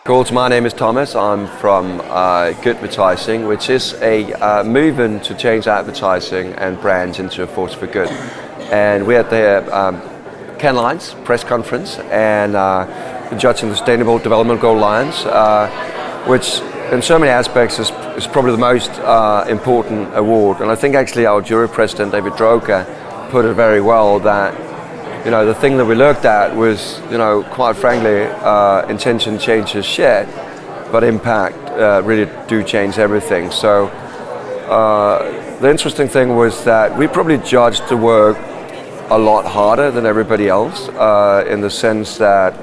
Cool. My name is Thomas. I'm from Goodvertising, which is a movement to change advertising and brands into a force for good. And we're at the Ken Lions press conference and judging the Sustainable Development Goal Lions, which in so many aspects is probably the most important award. And I think actually our jury president, David Droga, put it very well that the thing that we looked at was, quite frankly, intention changes shared, but impact really do change everything. So the interesting thing was that we probably judged the work a lot harder than everybody else, in the sense that,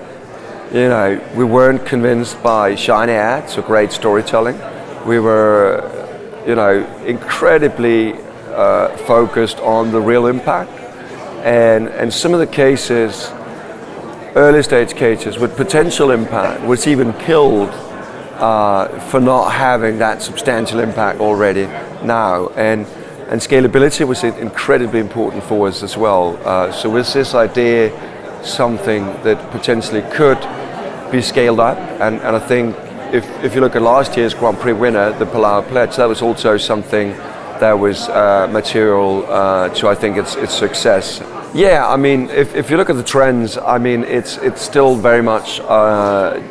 we weren't convinced by shiny ads or great storytelling. We were, incredibly focused on the real impact. And some of the cases, early stage cases with potential impact, was even killed for not having that substantial impact already now. And scalability was incredibly important for us as well. So with this idea, something that potentially could be scaled up, and I think if you look at last year's Grand Prix winner, the Palau Pledge, that was also something that was material to, I think, its success. Yeah, I mean, if you look at the trends, I mean, it's still very much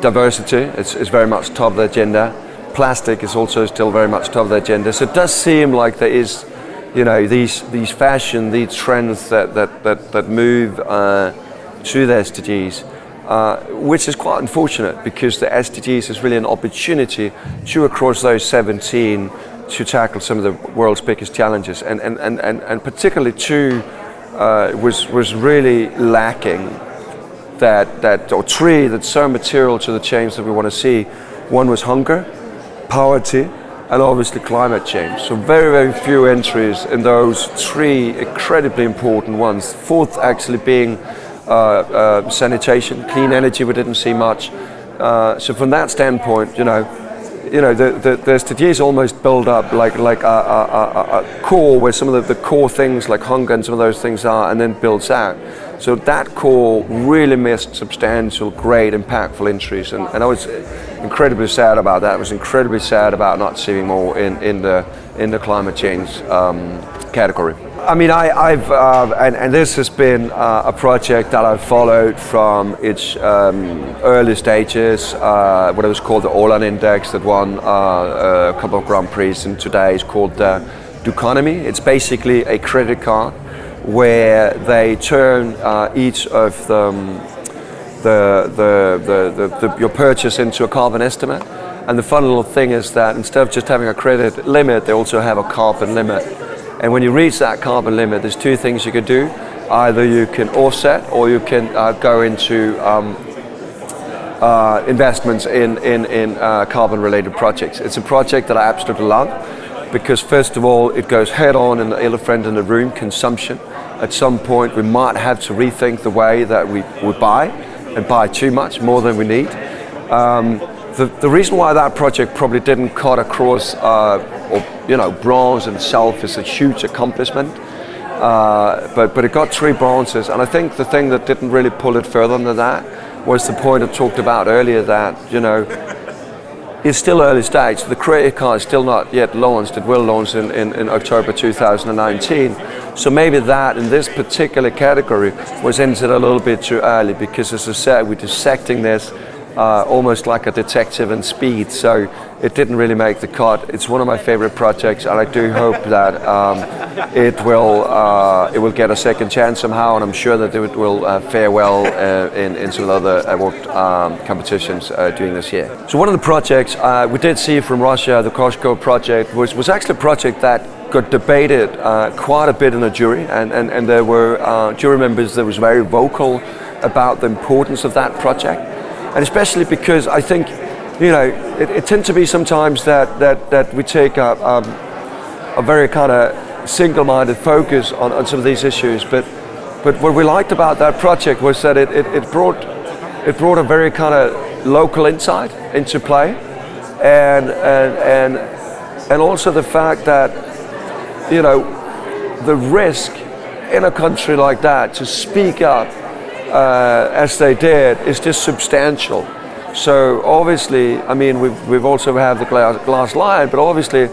diversity. It's very much top of the agenda. Plastic is also still very much top of the agenda. So it does seem like there is, these fashion, these trends that move to the SDGs, which is quite unfortunate because the SDGs is really an opportunity to, across those 17, to tackle some of the world's biggest challenges, and particularly two was really lacking or three that's so material to the change that we want to see. One was hunger, poverty, and obviously climate change. So very, very few entries in those three incredibly important ones. Fourth actually being sanitation, clean energy, we didn't see much. So from that standpoint, the SDGs almost build up like a core where some of the core things like hunger and some of those things are, and then builds out. So that core really missed substantial, great, impactful entries, and I was incredibly sad about that. I was incredibly sad about not seeing more in the climate change category. I mean, I've and this has been a project that I've followed from its early stages, what it was called the Olan Index that won a couple of Grand Prix, and today is called the Duconomy. It's basically a credit card where they turn each of your purchase into a carbon estimate. And the fun little thing is that instead of just having a credit limit, they also have a carbon limit. And when you reach that carbon limit, there's two things you can do. Either you can offset, or you can go into investments in carbon-related projects. It's a project that I absolutely love because, first of all, it goes head-on in the elephant in the room, consumption. At some point, we might have to rethink the way that we buy and buy too much, more than we need. The reason why that project probably didn't cut across, bronze in itself is a huge accomplishment, but it got 3 bronzes, and I think the thing that didn't really pull it further than that was the point I talked about earlier, that it's still early stage. The credit card is still not yet launched. It will launch in October 2019. So maybe that in this particular category was entered a little bit too early because, as I said, we're dissecting this almost like a detective in Speed, so it didn't really make the cut. It's one of my favorite projects, and I do hope that it will get a second chance somehow, and I'm sure that it will fare well in some other award competitions during this year. So one of the projects we did see from Russia, the Costco project, was actually a project that got debated quite a bit in the jury, and there were jury members that was very vocal about the importance of that project. And especially because I think, it tends to be sometimes that we take a very kind of single-minded focus on some of these issues. But what we liked about that project was that it brought a very kind of local insight into play, and also the fact that the risk in a country like that to speak up as they did is just substantial. So obviously, I mean, we've also have the glass line, but obviously,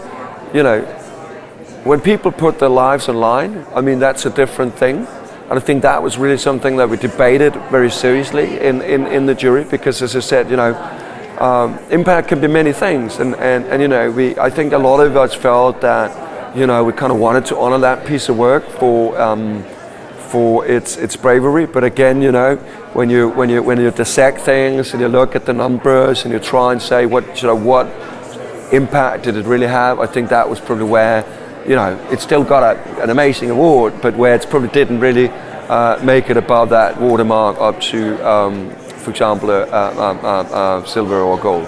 you know, when people put their lives online, I mean, that's a different thing. And I think that was really something that we debated very seriously in the jury, because as I said, you know, impact can be many things, and you know, I think a lot of us felt that, you know, we kind of wanted to honor that piece of work for its bravery. But again, you know, when you dissect things and you look at the numbers and you try and say what impact did it really have, I think that was probably where, you know, it still got an amazing award, but where it probably didn't really make it above that watermark up to, for example, silver or gold.